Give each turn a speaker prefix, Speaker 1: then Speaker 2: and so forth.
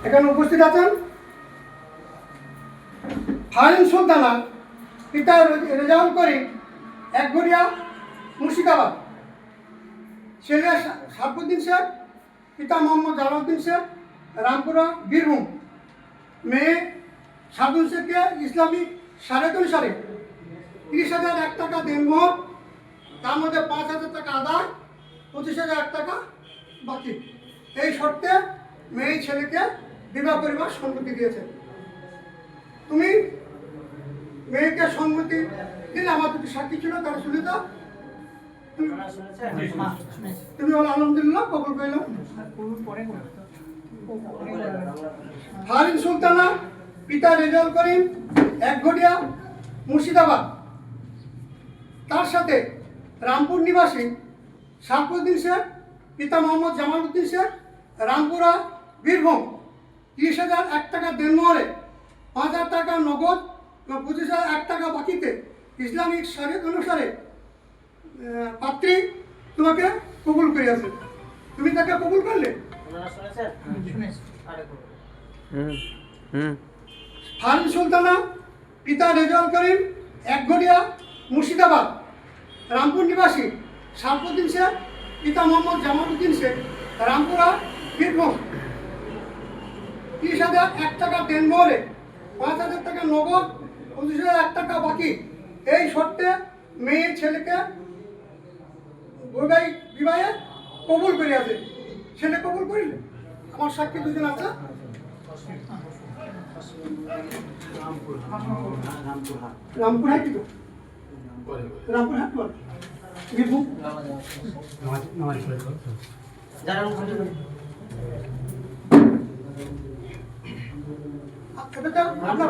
Speaker 1: এখানে উপস্থিত আছেন ফারিন সুলতানা, পিতা রেজাউল করিম, একঘরিয়া মুর্শিদাবাদ, ছেলে সারফুদ্দিন শেখ, পিতা মোহাম্মদ জালাউদ্দিন শেখ, রামপুরা বীরভূম, মেয়ে সাদুল শেখকে ইসলামিক শরিয়ত অনুসারে 30,001 টাকা দেনমোহর, তার মধ্যে 5,000 টাকা আদায়, 25,001 টাকা বাকি। এই শর্তে মেয়ে ছেলেকে বিবাহ করিবার সম্মতি দিয়েছে। তুমি মেয়েকে সম্মতি দিলে, আমার দুটি সাক্ষী ছিল, তারা শুনে দাও। তুমি বলো আলহামদুলিল্লাহ, কবুল করলাম। ফারিন সুলতানা, পিতা রেজাউল করিম, একঘরিয়া মুর্শিদাবাদ, তার সাথে রামপুর নিবাসী সারফুদ্দিন শেখ, পিতা মোহাম্মদ জামালউদ্দিন শেখ, রামপুরা বীরভূম, 30,001 টাকা দেনমোহরে, 5,000 টাকা নগদ এবং 25,001 টাকা বাকিতে ইসলামিক শরিয়ত অনুসারে পাত্রী তোমাকে কবুল করিয়াছে। তুমি তাকে কবুল করলে? ফারিন সুলতানা, পিতা রেজাউল করিম, একঘরিয়া মুর্শিদাবাদ, রামপুর নিবাসী সারফুদ্দিন শেখ, পিতা মোহাম্মদ জামালউদ্দিন শেখ, রামপুরা বীরভূম, 30,001 টাকা দেনমোহরে, 5,000 টাকা নগদ, 25,001 টাকা বাকি। এই শর্তে মেয়ে ছেলেকে বৈবাহিক বিবাহে কবুল করিয়াছে। ছেলে কবুল করিলে? আমার সাক্ষী দুজন আছে। রামপুরহাট কি? রামপুরহাট বল বীরভূম। আপনার